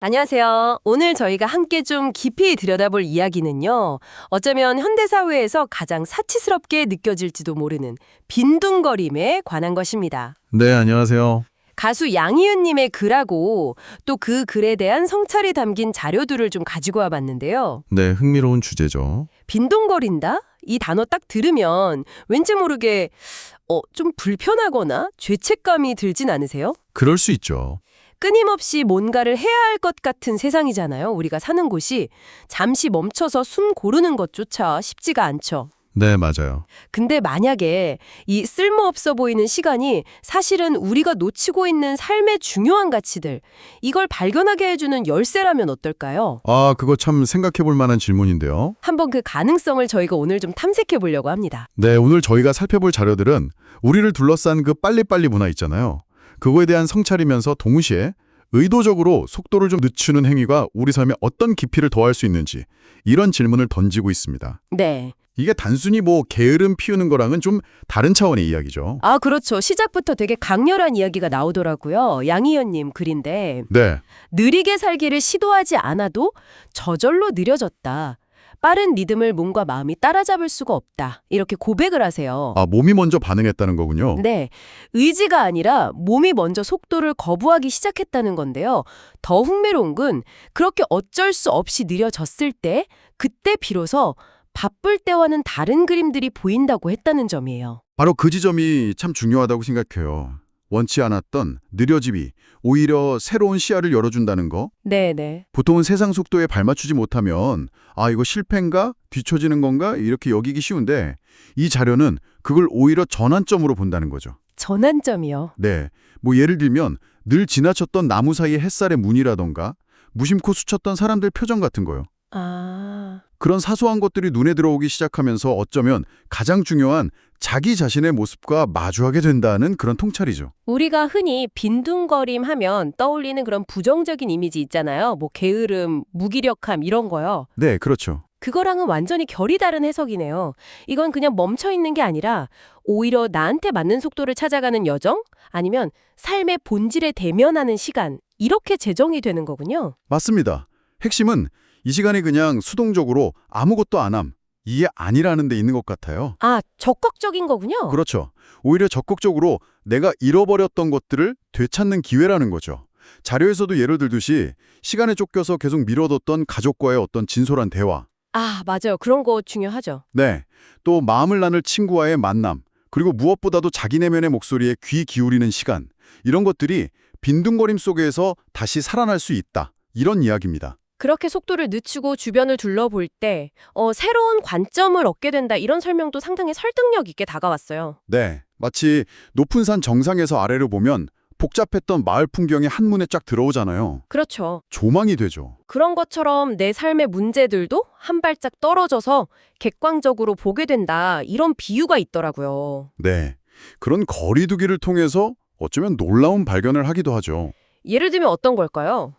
안녕하세요. 오늘 저희가 함께 좀 깊이 들여다볼 이야기는요. 어쩌면 현대사회에서 가장 사치스럽게 느껴질지도 모르는 빈둥거림에 관한 것입니다. 네, 안녕하세요. 가수 양희은님의 글하고 또 그 글에 대한 성찰이 담긴 자료들을 좀 가지고 와봤는데요. 네, 흥미로운 주제죠. 빈둥거린다? 이 단어 딱 들으면 왠지 모르게 좀 불편하거나 죄책감이 들진 않으세요? 그럴 수 있죠. 끊임없이 뭔가를 해야 할 것 같은 세상이잖아요. 우리가 사는 곳이 잠시 멈춰서 숨 고르는 것조차 쉽지가 않죠. 네, 맞아요. 근데 만약에 이 쓸모없어 보이는 시간이 사실은 우리가 놓치고 있는 삶의 중요한 가치들, 이걸 발견하게 해주는 열쇠라면 어떨까요? 아, 그거 참 생각해 볼 만한 질문인데요. 한번 그 가능성을 저희가 오늘 좀 탐색해 보려고 합니다. 네, 오늘 저희가 살펴볼 자료들은 우리를 둘러싼 그 빨리빨리 문화 있잖아요. 그거에 대한 성찰이면서 동시에 의도적으로 속도를 좀 늦추는 행위가 우리 삶에 어떤 깊이를 더할 수 있는지 이런 질문을 던지고 있습니다. 네. 이게 단순히 게으름 피우는 거랑은 좀 다른 차원의 이야기죠. 아, 그렇죠. 시작부터 되게 강렬한 이야기가 나오더라고요. 양희연님 글인데 네, 느리게 살기를 시도하지 않아도 저절로 느려졌다. 빠른 리듬을 몸과 마음이 따라잡을 수가 없다. 이렇게 고백을 하세요. 아, 몸이 먼저 반응했다는 거군요. 네, 의지가 아니라 몸이 먼저 속도를 거부하기 시작했다는 건데요. 더 흥미로운 건 그렇게 어쩔 수 없이 느려졌을 때 그때 비로소 바쁠 때와는 다른 그림들이 보인다고 했다는 점이에요. 바로 그 지점이 참 중요하다고 생각해요. 원치 않았던 느려짐이 오히려 새로운 시야를 열어준다는 거. 네네. 보통은 세상 속도에 발맞추지 못하면 이거 실패인가? 뒤처지는 건가? 이렇게 여기기 쉬운데 이 자료는 그걸 오히려 전환점으로 본다는 거죠. 전환점이요. 네, 예를 들면 늘 지나쳤던 나무 사이의 햇살의 무늬라던가 무심코 스쳤던 사람들 표정 같은 거요. 아... 그런 사소한 것들이 눈에 들어오기 시작하면서 어쩌면 가장 중요한 자기 자신의 모습과 마주하게 된다는 그런 통찰이죠. 우리가 흔히 빈둥거림 하면 떠올리는 그런 부정적인 이미지 있잖아요. 뭐 게으름, 무기력함 이런 거요. 네, 그렇죠. 그거랑은 완전히 결이 다른 해석이네요. 이건 그냥 멈춰 있는 게 아니라 오히려 나한테 맞는 속도를 찾아가는 여정? 아니면 삶의 본질에 대면하는 시간. 이렇게 제정이 되는 거군요. 맞습니다. 핵심은 이 시간이 그냥 수동적으로 아무것도 안 함. 이게 아니라는 데 있는 것 같아요. 아, 적극적인 거군요. 그렇죠. 오히려 적극적으로 내가 잃어버렸던 것들을 되찾는 기회라는 거죠. 자료에서도 예를 들듯이 시간에 쫓겨서 계속 미뤄뒀던 가족과의 어떤 진솔한 대화. 아, 맞아요. 그런 거 중요하죠. 네. 또 마음을 나눌 친구와의 만남. 그리고 무엇보다도 자기 내면의 목소리에 귀 기울이는 시간. 이런 것들이 빈둥거림 속에서 다시 살아날 수 있다. 이런 이야기입니다. 그렇게 속도를 늦추고 주변을 둘러볼 때 새로운 관점을 얻게 된다 이런 설명도 상당히 설득력 있게 다가왔어요. 네. 마치 높은 산 정상에서 아래로 보면 복잡했던 마을 풍경이 한눈에 쫙 들어오잖아요. 그렇죠. 조망이 되죠. 그런 것처럼 내 삶의 문제들도 한 발짝 떨어져서 객관적으로 보게 된다 이런 비유가 있더라고요. 네. 그런 거리두기를 통해서 어쩌면 놀라운 발견을 하기도 하죠. 예를 들면 어떤 걸까요?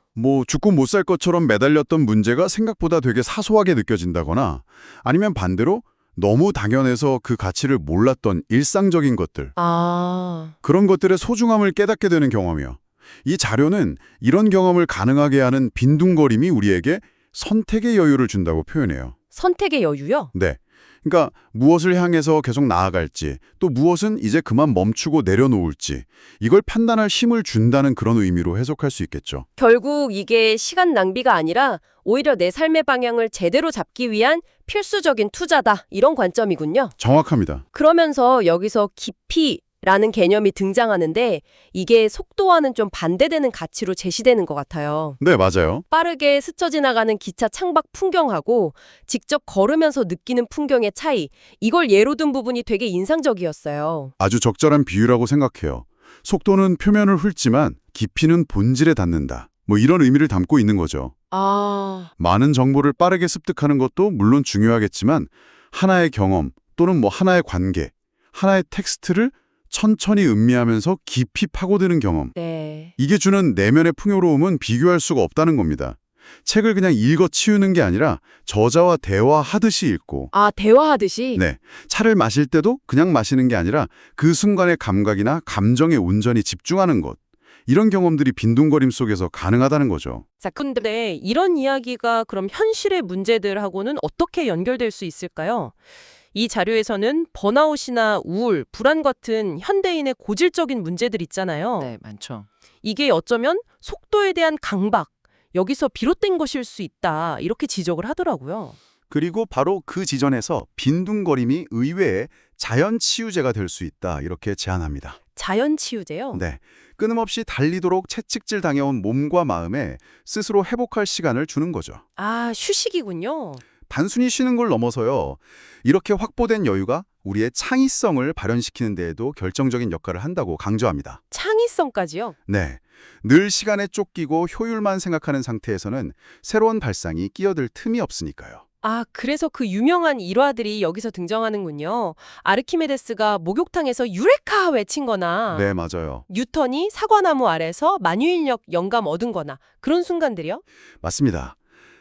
죽고 못 살 것처럼 매달렸던 문제가 생각보다 되게 사소하게 느껴진다거나 아니면 반대로 너무 당연해서 그 가치를 몰랐던 일상적인 것들. 아, 그런 것들의 소중함을 깨닫게 되는 경험이요. 이 자료는 이런 경험을 가능하게 하는 빈둥거림이 우리에게 선택의 여유를 준다고 표현해요. 선택의 여유요? 네. 그러니까 무엇을 향해서 계속 나아갈지 또 무엇은 이제 그만 멈추고 내려놓을지 이걸 판단할 힘을 준다는 그런 의미로 해석할 수 있겠죠. 결국 이게 시간 낭비가 아니라 오히려 내 삶의 방향을 제대로 잡기 위한 필수적인 투자다 이런 관점이군요. 정확합니다. 그러면서 여기서 깊이라는 개념이 등장하는데 이게 속도와는 좀 반대되는 가치로 제시되는 것 같아요. 네, 맞아요. 빠르게 스쳐 지나가는 기차 창밖 풍경하고 직접 걸으면서 느끼는 풍경의 차이, 이걸 예로 든 부분이 되게 인상적이었어요. 아주 적절한 비유라고 생각해요. 속도는 표면을 훑지만 깊이는 본질에 닿는다. 이런 의미를 담고 있는 거죠. 아, 많은 정보를 빠르게 습득하는 것도 물론 중요하겠지만 하나의 경험 또는 하나의 관계, 하나의 텍스트를 천천히 음미하면서 깊이 파고드는 경험. 네. 이게 주는 내면의 풍요로움은 비교할 수가 없다는 겁니다. 책을 그냥 읽어 치우는 게 아니라 저자와 대화하듯이 읽고 아, 대화하듯이? 네, 차를 마실 때도 그냥 마시는 게 아니라 그 순간의 감각이나 감정에 온전히 집중하는 것. 이런 경험들이 빈둥거림 속에서 가능하다는 거죠. 자, 근데 이런 이야기가 그럼 현실의 문제들하고는 어떻게 연결될 수 있을까요? 이 자료에서는 번아웃이나 우울, 불안 같은 현대인의 고질적인 문제들 있잖아요. 네, 많죠. 이게 어쩌면 속도에 대한 강박, 여기서 비롯된 것일 수 있다. 이렇게 지적을 하더라고요. 그리고 바로 그 지점에서 빈둥거림이 의외의 자연치유제가 될 수 있다 이렇게 제안합니다. 자연치유제요? 네, 끊임없이 달리도록 채찍질 당해온 몸과 마음에 스스로 회복할 시간을 주는 거죠. 아, 휴식이군요. 단순히 쉬는 걸 넘어서요. 이렇게 확보된 여유가 우리의 창의성을 발현시키는 데에도 결정적인 역할을 한다고 강조합니다. 창의성까지요? 네, 늘 시간에 쫓기고 효율만 생각하는 상태에서는 새로운 발상이 끼어들 틈이 없으니까요. 아, 그래서 그 유명한 일화들이 여기서 등장하는군요. 아르키메데스가 목욕탕에서 유레카 외친 거나 네, 맞아요. 뉴턴이 사과나무 아래서 만유인력 영감 얻은 거나 그런 순간들이요? 맞습니다.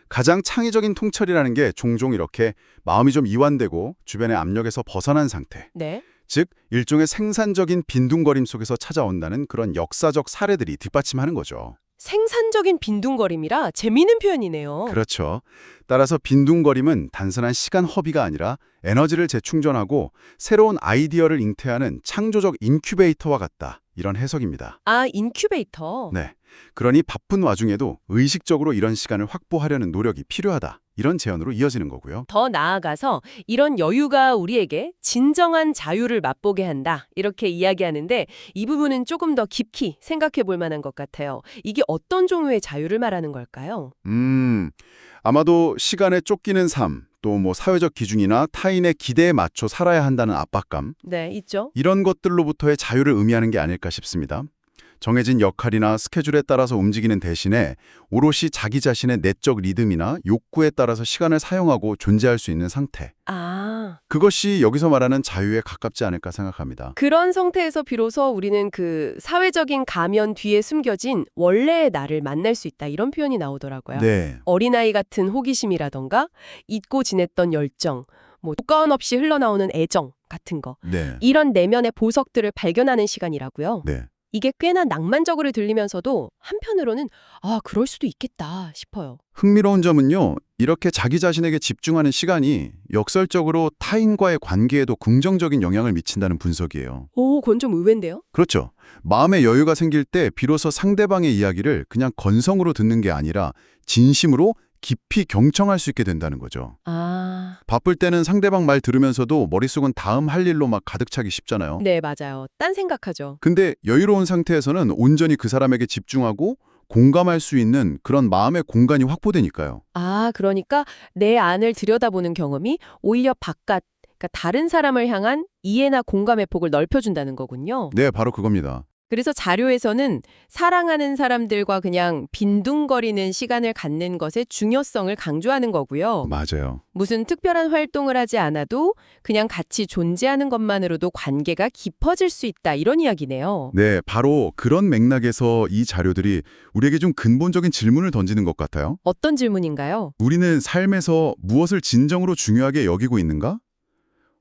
가장 창의적인 통찰이라는 게 종종 이렇게 마음이 좀 이완되고 주변의 압력에서 벗어난 상태, 네. 즉 일종의 생산적인 빈둥거림 속에서 찾아온다는 그런 역사적 사례들이 뒷받침하는 거죠. 생산적인 빈둥거림이라 재미있는 표현이네요. 그렇죠. 따라서 빈둥거림은 단순한 시간 허비가 아니라 에너지를 재충전하고 새로운 아이디어를 잉태하는 창조적 인큐베이터와 같다. 이런 해석입니다. 아, 인큐베이터. 네. 그러니 바쁜 와중에도 의식적으로 이런 시간을 확보하려는 노력이 필요하다. 이런 제언으로 이어지는 거고요. 더 나아가서 이런 여유가 우리에게 진정한 자유를 맛보게 한다. 이렇게 이야기하는데 이 부분은 조금 더 깊이 생각해 볼 만한 것 같아요. 이게 어떤 종류의 자유를 말하는 걸까요? 아마도 시간에 쫓기는 삶, 또 뭐 사회적 기준이나 타인의 기대에 맞춰 살아야 한다는 압박감, 네, 있죠. 이런 것들로부터의 자유를 의미하는 게 아닐까 싶습니다. 정해진 역할이나 스케줄에 따라서 움직이는 대신에 오롯이 자기 자신의 내적 리듬이나 욕구에 따라서 시간을 사용하고 존재할 수 있는 상태. 아, 그것이 여기서 말하는 자유에 가깝지 않을까 생각합니다. 그런 상태에서 비로소 우리는 그 사회적인 가면 뒤에 숨겨진 원래의 나를 만날 수 있다. 이런 표현이 나오더라고요. 네. 어린아이 같은 호기심이라던가 잊고 지냈던 열정, 뭐 조건 없이 흘러나오는 애정 같은 거. 네. 이런 내면의 보석들을 발견하는 시간이라고요. 네. 이게 꽤나 낭만적으로 들리면서도 한편으로는 아, 그럴 수도 있겠다 싶어요. 흥미로운 점은요. 이렇게 자기 자신에게 집중하는 시간이 역설적으로 타인과의 관계에도 긍정적인 영향을 미친다는 분석이에요. 오, 그건 좀 의외인데요? 그렇죠. 마음의 여유가 생길 때 비로소 상대방의 이야기를 그냥 건성으로 듣는 게 아니라 진심으로 깊이 경청할 수 있게 된다는 거죠. 아, 바쁠 때는 상대방 말 들으면서도 머릿속은 다음 할 일로 막 가득 차기 쉽잖아요. 네, 맞아요. 딴 생각하죠. 근데 여유로운 상태에서는 온전히 그 사람에게 집중하고 공감할 수 있는 그런 마음의 공간이 확보되니까요. 아, 그러니까 내 안을 들여다보는 경험이 오히려 바깥, 그러니까 다른 사람을 향한 이해나 공감의 폭을 넓혀준다는 거군요. 네, 바로 그겁니다. 그래서 자료에서는 사랑하는 사람들과 그냥 빈둥거리는 시간을 갖는 것의 중요성을 강조하는 거고요. 맞아요. 무슨 특별한 활동을 하지 않아도 그냥 같이 존재하는 것만으로도 관계가 깊어질 수 있다. 이런 이야기네요. 네, 바로 그런 맥락에서 이 자료들이 우리에게 좀 근본적인 질문을 던지는 것 같아요. 어떤 질문인가요? 우리는 삶에서 무엇을 진정으로 중요하게 여기고 있는가?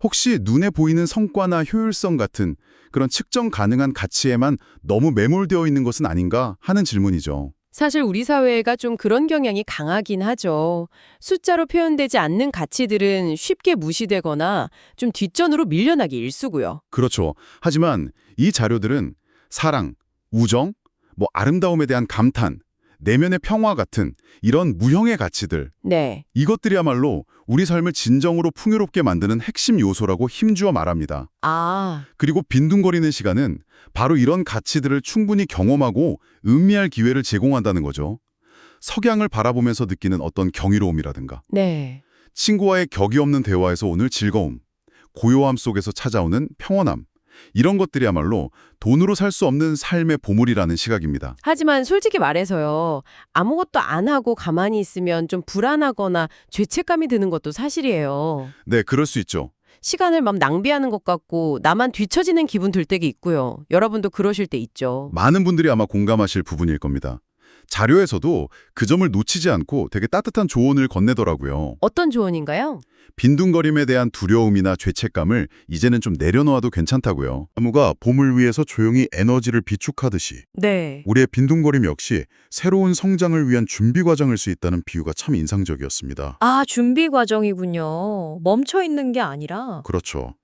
혹시 눈에 보이는 성과나 효율성 같은 그런 측정 가능한 가치에만 너무 매몰되어 있는 것은 아닌가 하는 질문이죠. 사실 우리 사회가 좀 그런 경향이 강하긴 하죠. 숫자로 표현되지 않는 가치들은 쉽게 무시되거나 좀 뒷전으로 밀려나기 일쑤고요. 그렇죠. 하지만 이 자료들은 사랑, 우정, 뭐 아름다움에 대한 감탄, 내면의 평화 같은 이런 무형의 가치들, 네. 이것들이야말로 우리 삶을 진정으로 풍요롭게 만드는 핵심 요소라고 힘주어 말합니다. 아, 그리고 빈둥거리는 시간은 바로 이런 가치들을 충분히 경험하고 음미할 기회를 제공한다는 거죠. 석양을 바라보면서 느끼는 어떤 경이로움이라든가, 네. 친구와의 격이 없는 대화에서 오는 즐거움, 고요함 속에서 찾아오는 평온함, 이런 것들이야말로 돈으로 살 수 없는 삶의 보물이라는 시각입니다. 하지만 솔직히 말해서요. 아무것도 안 하고 가만히 있으면 좀 불안하거나 죄책감이 드는 것도 사실이에요. 네, 그럴 수 있죠. 시간을 막 낭비하는 것 같고 나만 뒤처지는 기분 들 때가 있고요. 여러분도 그러실 때 있죠. 많은 분들이 아마 공감하실 부분일 겁니다. 자료에서도 그 점을 놓치지 않고 되게 따뜻한 조언을 건네더라고요. 어떤 조언인가요? 빈둥거림에 대한 두려움이나 죄책감을 이제는 좀 내려놓아도 괜찮다고요. 나무가 봄을 위해서 조용히 에너지를 비축하듯이 네. 우리의 빈둥거림 역시 새로운 성장을 위한 준비 과정일 수 있다는 비유가 참 인상적이었습니다. 아, 준비 과정이군요. 멈춰 있는 게 아니라. 그렇죠.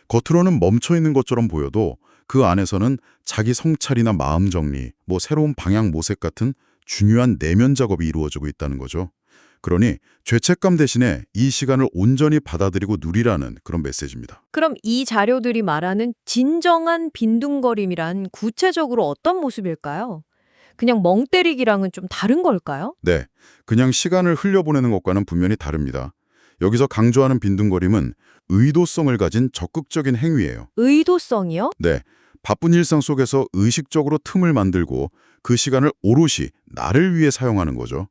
겉으로는 멈춰 있는 것처럼 보여도 그 안에서는 자기 성찰이나 마음 정리, 새로운 방향 모색 같은 중요한 내면 작업이 이루어지고 있다는 거죠. 그러니 죄책감 대신에 이 시간을 온전히 받아들이고 누리라는 그런 메시지입니다. 그럼 이 자료들이 말하는 진정한 빈둥거림이란 구체적으로 어떤 모습일까요? 그냥 멍 때리기랑은 좀 다른 걸까요? 네, 그냥 시간을 흘려보내는 것과는 분명히 다릅니다. 여기서 강조하는 빈둥거림은 의도성을 가진 적극적인 행위예요. 의도성이요? 네, 바쁜 일상 속에서 의식적으로 틈을 만들고 그 시간을 오롯이 나를 위해 사용하는 거죠.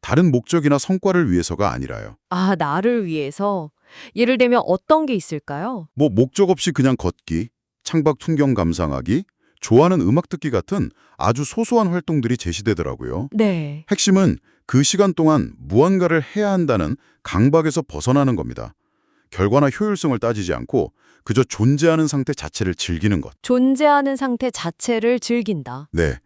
다른 목적이나 성과를 위해서가 아니라요. 아, 나를 위해서. 예를 들면 어떤 게 있을까요? 목적 없이 그냥 걷기, 창밖 풍경 감상하기, 좋아하는 음악 듣기 같은 아주 소소한 활동들이 제시되더라고요. 네. 핵심은 그 시간 동안 무언가를 해야 한다는 강박에서 벗어나는 겁니다. 결과나 효율성을 따지지 않고 그저 존재하는 상태 자체를 즐기는 것. 존재하는 상태 자체를 즐긴다. 네,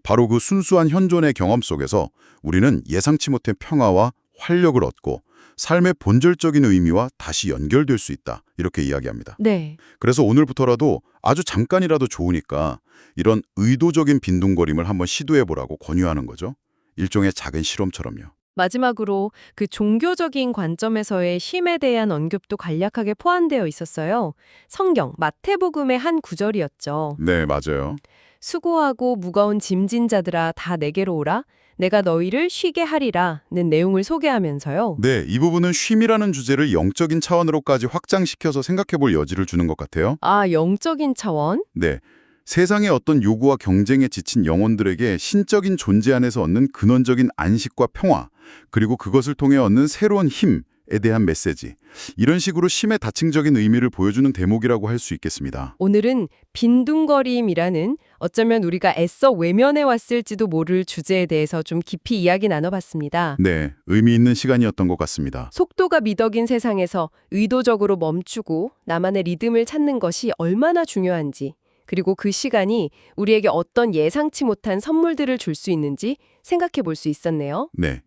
바로 그 순수한 현존의 경험 속에서 우리는 예상치 못한 평화와 활력을 얻고 삶의 본질적인 의미와 다시 연결될 수 있다. 이렇게 이야기합니다. 네. 그래서 오늘부터라도 아주 잠깐이라도 좋으니까 이런 의도적인 빈둥거림을 한번 시도해보라고 권유하는 거죠. 일종의 작은 실험처럼요. 마지막으로 그 종교적인 관점에서의 쉼에 대한 언급도 간략하게 포함되어 있었어요. 성경 마태복음의 한 구절이었죠. 네, 맞아요. 수고하고 무거운 짐진 자들아 다 내게로 오라. 내가 너희를 쉬게 하리라는 내용을 소개하면서요. 네, 이 부분은 쉼이라는 주제를 영적인 차원으로까지 확장시켜서 생각해볼 여지를 주는 것 같아요. 아, 영적인 차원? 네, 세상의 어떤 요구와 경쟁에 지친 영혼들에게 신적인 존재 안에서 얻는 근원적인 안식과 평화, 그리고 그것을 통해 얻는 새로운 힘에 대한 메시지. 이런 식으로 쉼의 다층적인 의미를 보여주는 대목이라고 할 수 있겠습니다. 오늘은 빈둥거림이라는 어쩌면 우리가 애써 외면해 왔을지도 모를 주제에 대해서 좀 깊이 이야기 나눠봤습니다. 네, 의미 있는 시간이었던 것 같습니다. 속도가 미덕인 세상에서 의도적으로 멈추고 나만의 리듬을 찾는 것이 얼마나 중요한지, 그리고 그 시간이 우리에게 어떤 예상치 못한 선물들을 줄 수 있는지 생각해 볼 수 있었네요. 네,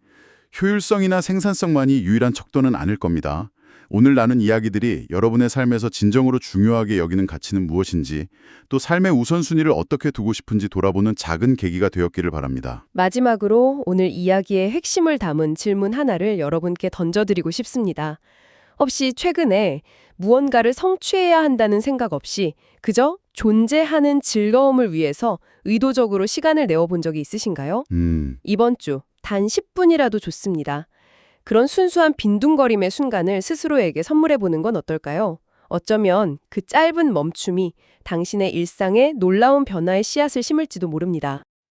효율성이나 생산성만이 유일한 척도는 아닐 겁니다. 오늘 나눈 이야기들이 여러분의 삶에서 진정으로 중요하게 여기는 가치는 무엇인지, 또 삶의 우선순위를 어떻게 두고 싶은지 돌아보는 작은 계기가 되었기를 바랍니다. 마지막으로 오늘 이야기의 핵심을 담은 질문 하나를 여러분께 던져드리고 싶습니다. 혹시 최근에 무언가를 성취해야 한다는 생각 없이 그저 존재하는 즐거움을 위해서 의도적으로 시간을 내어본 적이 있으신가요? 이번 주 단 10분이라도 좋습니다. 그런 순수한 빈둥거림의 순간을 스스로에게 선물해보는 건 어떨까요? 어쩌면 그 짧은 멈춤이 당신의 일상에 놀라운 변화의 씨앗을 심을지도 모릅니다.